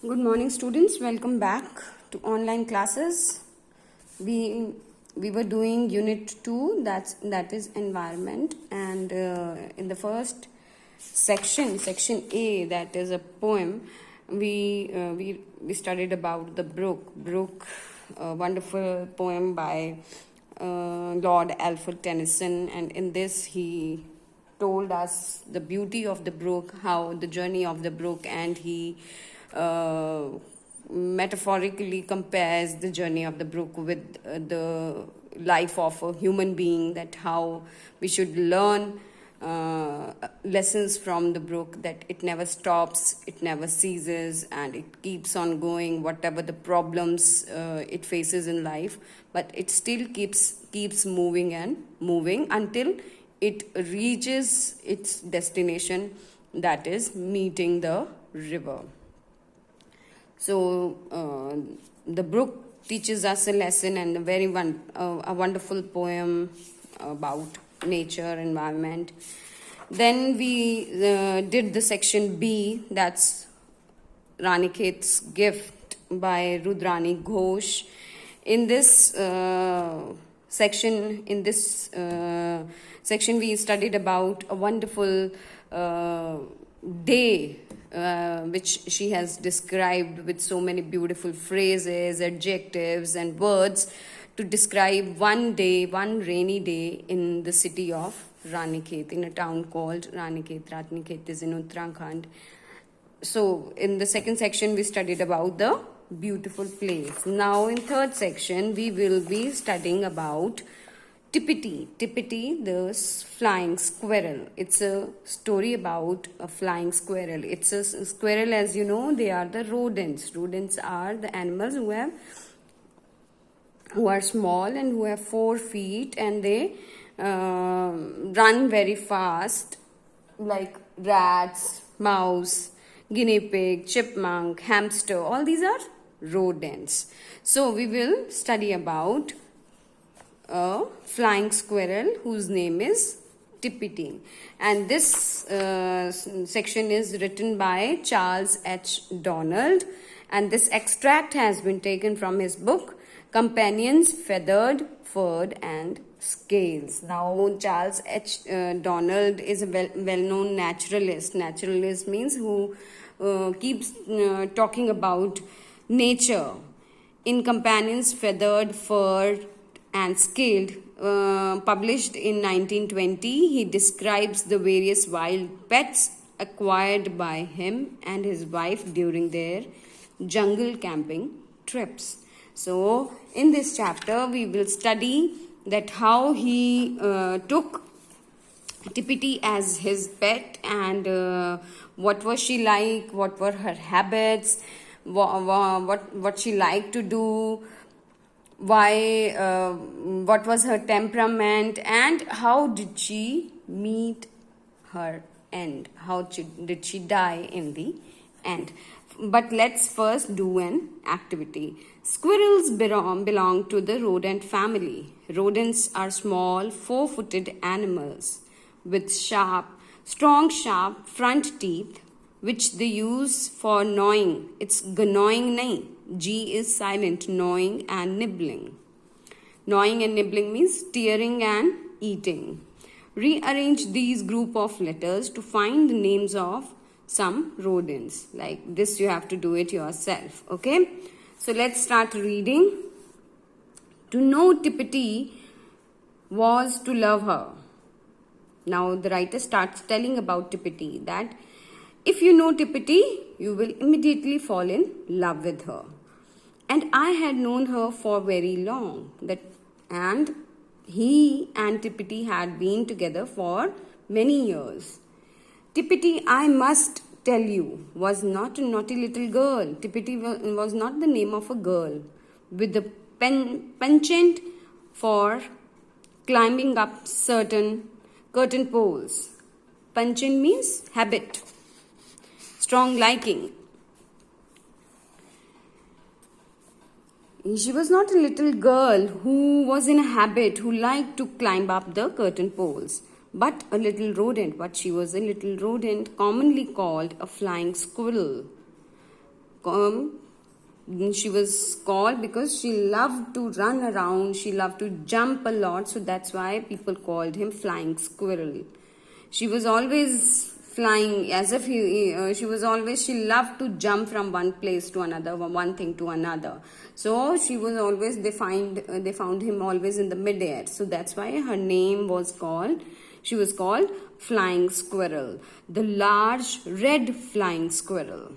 Good morning, students. Welcome back to online classes. We were doing unit 2, that is environment, and in the first section A, that is a poem, we studied about the brook, a wonderful poem by Lord Alfred Tennyson, and in this he told us the beauty of the brook, how the journey of the brook, and he metaphorically compares the journey of the brook with the life of a human being, that how we should learn lessons from the brook, that it never stops, it never ceases, and it keeps on going whatever the problems it faces in life, but it still keeps moving and moving until it reaches its destination, that is meeting the river. So the brook teaches us a lesson, and a wonderful poem about nature, environment. Then we did the section B, that's Ranikhet's Gift by Rudrani Ghosh. In this section, we studied about a wonderful day which she has described with so many beautiful phrases, adjectives, and words to describe one rainy day in the city of Ranikhet, in a town called Ranikhet. Ranikhet is in Uttarakhand. So in the second section, we studied about the beautiful place. Now in third section, we will be studying about Tippitty, the flying squirrel. It's a story about a flying squirrel. It's a squirrel, as you know, they are the rodents. Rodents are the animals who are small and who have 4 feet, and they run very fast, like rats, mouse, guinea pig, chipmunk, hamster. All these are rodents. So we will study about a flying squirrel whose name is Tippitty, and this section is written by Charles H. Donald, and this extract has been taken from his book Companions Feathered, Furred and Scales. Now Charles H. Donald is a well-known naturalist. Naturalist means who keeps talking about nature. In Companions Feathered, Furred and Scaled, published in 1920, he describes the various wild pets acquired by him and his wife during their jungle camping trips. So in this chapter, we will study that how he took Tippitty as his pet, and what was she like, what were her habits, what she liked to do, what was her temperament, and how did she meet her end, did she die in the end. But let's first do an activity. Squirrels belong to the rodent family. Rodents are small 4-footed animals with strong sharp front teeth, which they use for gnawing. It's gnawing nahi. G is silent, gnawing and nibbling. Gnawing and nibbling means tearing and eating. Rearrange these group of letters to find the names of some rodents. Like this, you have to do it yourself. Okay? So let's start reading. To know Tippitty was to love her. Now the writer starts telling about Tippitty, that if you know Tippitty, you will immediately fall in love with her. And I had known her for very long, and he and Tippitty had been together for many years. Tippitty, I must tell you, was not a naughty little girl. Tippitty was not the name of a girl with a penchant for climbing up certain curtain poles. Penchant means habit, strong liking. She was not a little girl who was in a habit, who liked to climb up the curtain poles, but a little rodent. But she was a little rodent, commonly called a flying squirrel. She was called because she loved to run around, she loved to jump a lot, so that's why people called him Flying Squirrel. She was always flying as if she loved to jump from one place to another, one thing to another. So she was always, they found him always in the midair. So that's why she was called Flying Squirrel, the large red flying squirrel,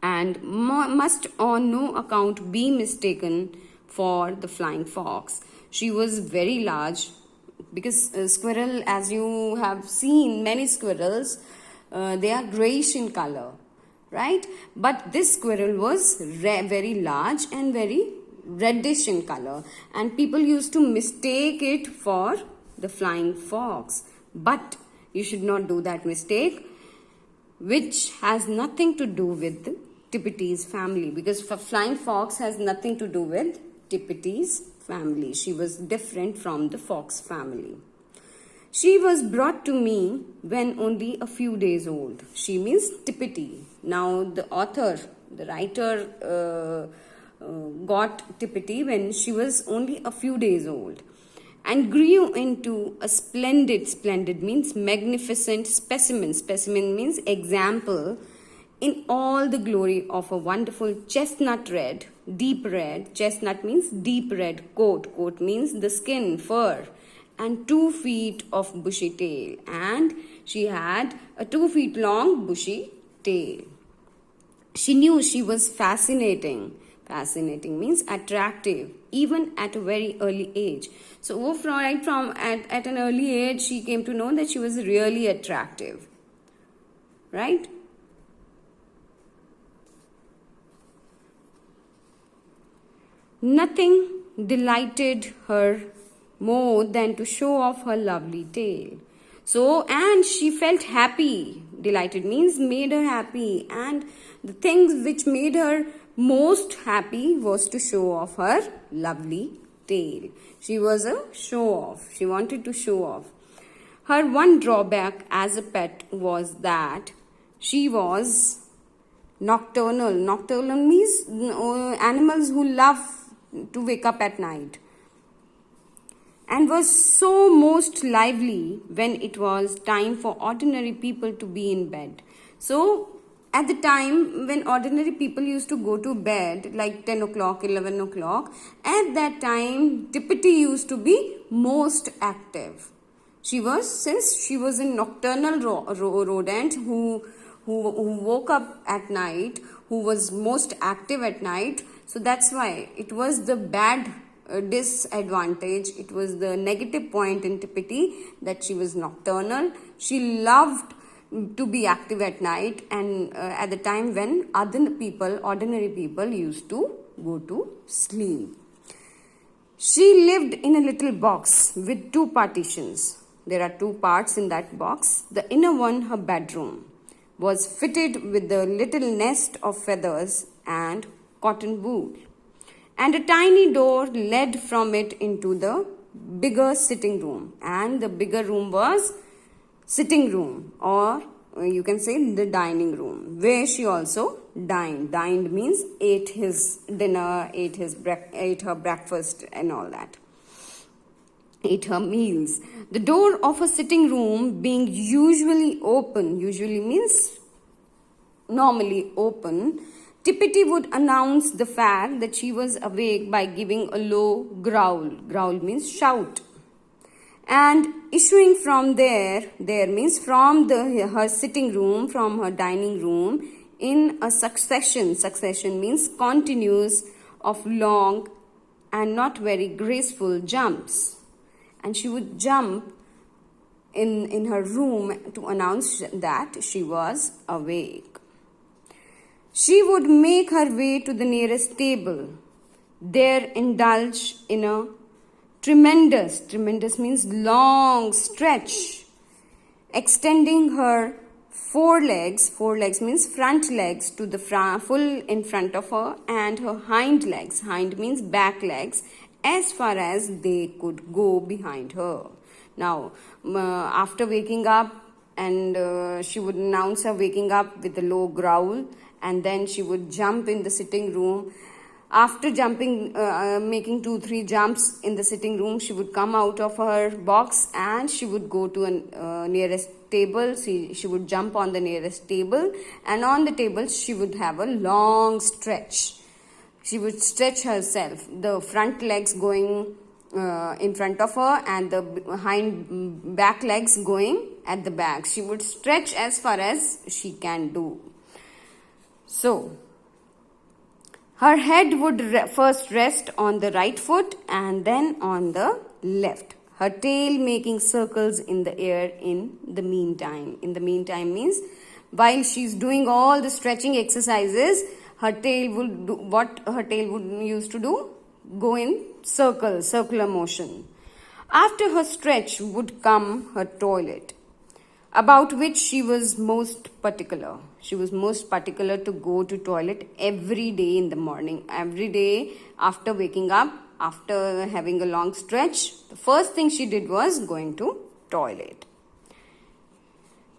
and must on no account be mistaken for the flying fox. She was very large because squirrel, as you have seen many squirrels, they are grayish in color, right? But this squirrel was very large and very reddish in color, and people used to mistake it for the flying fox. But you should not do that mistake, which has nothing to do with Tippitty's family, because flying fox has nothing to do with Tippitty's family. She was different from the fox family. She was brought to me when only a few days old. She means Tippitty. Now the writer got Tippitty when she was only a few days old, and grew into a splendid means magnificent specimen. Specimen means example in all the glory of a wonderful deep red. Chestnut means deep red coat. Coat means the skin, fur, and 2 feet of bushy tail. And she had a 2 feet long bushy tail. She knew she was fascinating. Fascinating means attractive, even at a very early age. So right from at an early age, she came to know that she was really attractive, right? Nothing delighted her more than to show off her lovely tail. So, and she felt happy. Delighted means made her happy. And the things which made her most happy was to show off her lovely tail. She was a show off. She wanted to show off. Her one drawback as a pet was that she was nocturnal. Nocturnal means animals who love to wake up at night, and was so most lively when it was time for ordinary people to be in bed. So at the time when ordinary people used to go to bed, like 10 o'clock, 11 o'clock, at that time Tippitty used to be most active. Since she was a nocturnal rodent who woke up at night, who was most active at night, so that's why it was the bad disadvantage. It was the negative point in Tippitty that she was nocturnal. She loved to be active at night, and at the time when ordinary people used to go to sleep. She lived in a little box with 2 partitions. There are 2 parts in that box. The inner one, her bedroom, was fitted with a little nest of feathers and cotton wool, and a tiny door led from it into the bigger sitting room. And the bigger room was sitting room, or you can say the dining room, where she also dined. Dined means ate his dinner, ate her breakfast and all that. Ate her meals. The door of a sitting room being usually means normally open, Tippitty would announce the fact that she was awake by giving a low growl. Growl means shout. And issuing from there means from her sitting room, from her dining room, in a succession. Succession means continuous of long and not very graceful jumps. And she would jump in her room to announce that she was awake. She would make her way to the nearest table, there indulge in a tremendous means long stretch, extending her forelegs means front legs to the full in front of her, and her hind means back legs, as far as they could go behind her. Now, after waking up, and she would announce her waking up with a low growl, and then she would jump in the sitting room. After jumping, making 2-3 jumps in the sitting room, she would come out of her box and she would go to a nearest table. She would jump on the nearest table, and on the table she would have a long stretch. She would stretch herself, the front legs going in front of her and the back legs going at the back. She would stretch as far as she can do. So, her head would first rest on the right foot and then on the left. Her tail making circles in the air in the meantime. In the meantime means while she's doing all the stretching exercises, her tail would do what her tail would used to do? Go in circular motion. After her stretch would come her toilet, about which she was most particular. She was most particular to go to toilet every day in the morning. Every day after waking up, after having a long stretch, the first thing she did was going to toilet.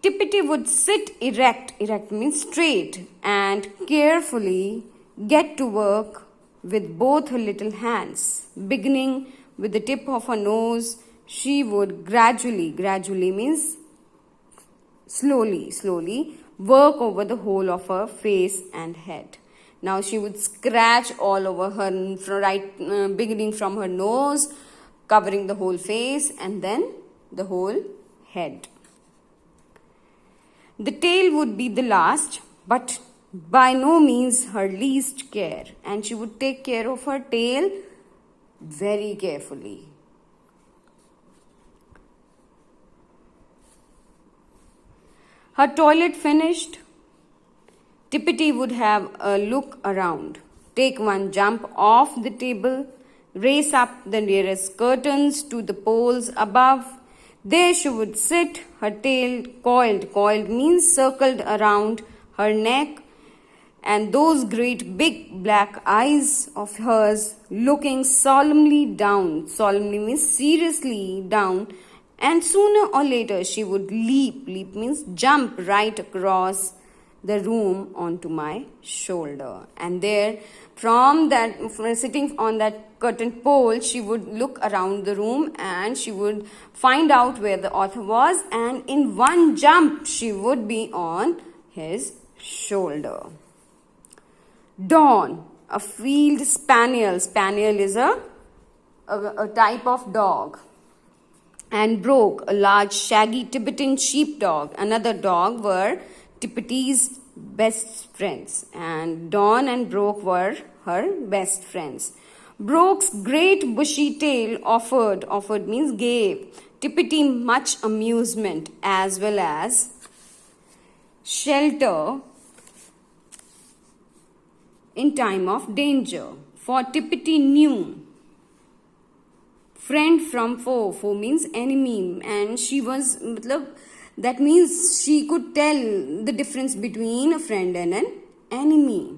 Tippitty would sit erect means straight, and carefully get to work with both her little hands. Beginning with the tip of her nose, she would gradually means slowly work over the whole of her face and head. Now she would scratch all over her beginning from her nose, covering the whole face and then the whole head. The tail would be the last, but by no means her least care, and she would take care of her tail very carefully. Her toilet finished, Tippitty would have a look around, take one jump off the table, race up the nearest curtains to the poles above. There she would sit, her tail coiled means circled around her neck, and those great big black eyes of hers looking solemnly means seriously down, and sooner or later she would leap means jump right across the room onto my shoulder. And there, from sitting on that curtain pole, she would look around the room and she would find out where the author was, and in one jump she would be on his shoulder. Dawn, a field spaniel. Spaniel is a type of dog. And Broke, a large shaggy Tibetan sheepdog. Another dog were Tippitty's best friends, and Dawn and Broke were her best friends. Broke's great bushy tail offered means gave Tippitty much amusement as well as shelter in time of danger. For Tippitty knew friend from foe. Foe means enemy, and she was that means she could tell the difference between a friend and an enemy.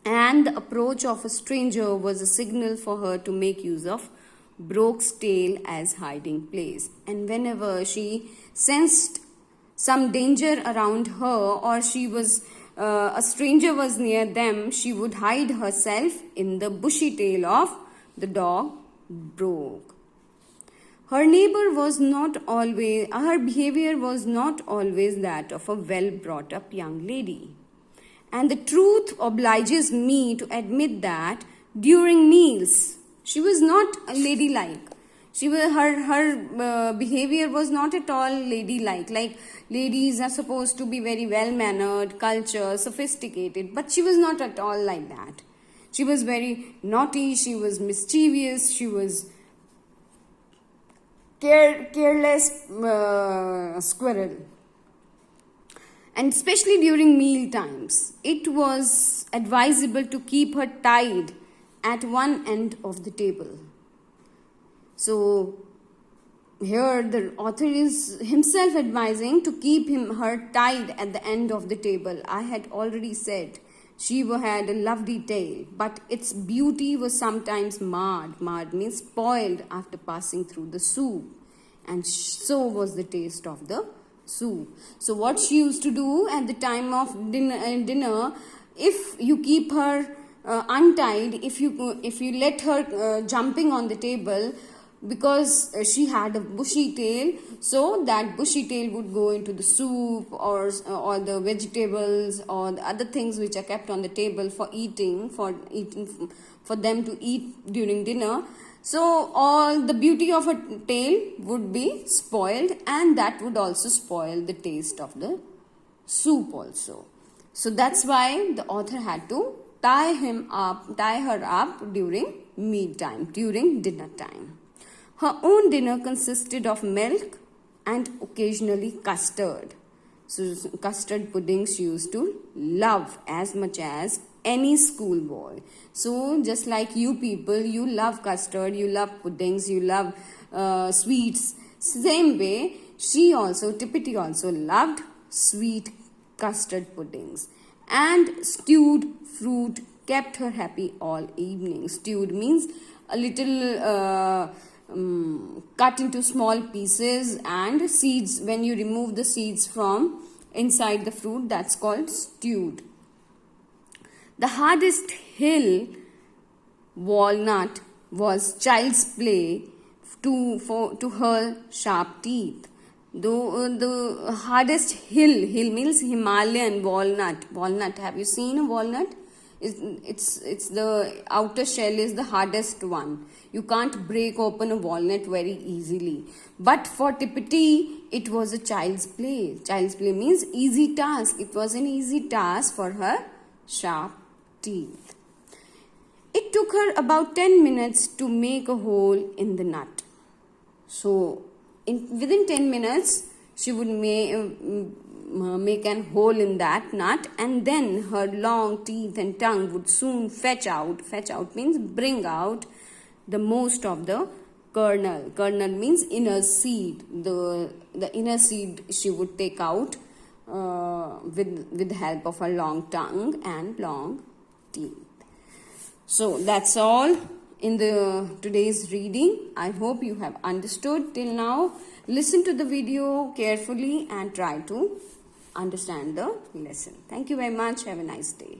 And the approach of a stranger was a signal for her to make use of Broke's tail as hiding place. And whenever she sensed some danger around her, or she was a stranger was near them, she would hide herself in the bushy tail of the dog Broke. Her behavior was not always that of a well-brought-up young lady. And the truth obliges me to admit that during meals, she was not ladylike. Her behavior was not at all ladylike. Like ladies are supposed to be very well-mannered, cultured, sophisticated, but she was not at all like that. She was very naughty, she was mischievous, she was careless squirrel. And especially during meal times, it was advisable to keep her tied at one end of the table. So here the author is himself advising to keep her tied at the end of the table. I had already said she had a lovely tail, but its beauty was sometimes marred. Marred means spoiled after passing through the soup. And so was the taste of the soup. So what she used to do at the time of dinner, if you keep her untied, if you let her jumping on the table, because she had a bushy tail, so that bushy tail would go into the soup or the vegetables or the other things which are kept on the table for them to eat during dinner. So all the beauty of a tail would be spoiled, and that would also spoil the taste of the soup also. So that's why the author had to tie her up during mealtime, during dinner time. Her own dinner consisted of milk and occasionally custard. So custard puddings she used to love as much as any schoolboy. So just like you people, you love custard, you love puddings, you love sweets. Same way, Tippitty also loved sweet custard puddings. And stewed fruit kept her happy all evening. Stewed means a little cut into small pieces, and seeds, when you remove the seeds from inside the fruit, that's called stewed. The hardest hill, walnut, was child's play to her sharp teeth. Though the hardest hill means Himalayan walnut. Have you seen a walnut? It's the outer shell is the hardest one. You can't break open a walnut very easily. But for Tippitty, it was a child's play. Child's play means easy task. It was an easy task for her sharp teeth. It took her about 10 minutes to make a hole in the nut. So within 10 minutes, she would make an hole in that nut, and then her long teeth and tongue would soon fetch out means bring out the most of the kernel. Kernel means inner seed. The inner seed she would take out with the help of her long tongue and long teeth. So that's all in today's reading. I hope you have understood till now. Listen to the video carefully and try to understand the lesson. Thank you very much. Have a nice day.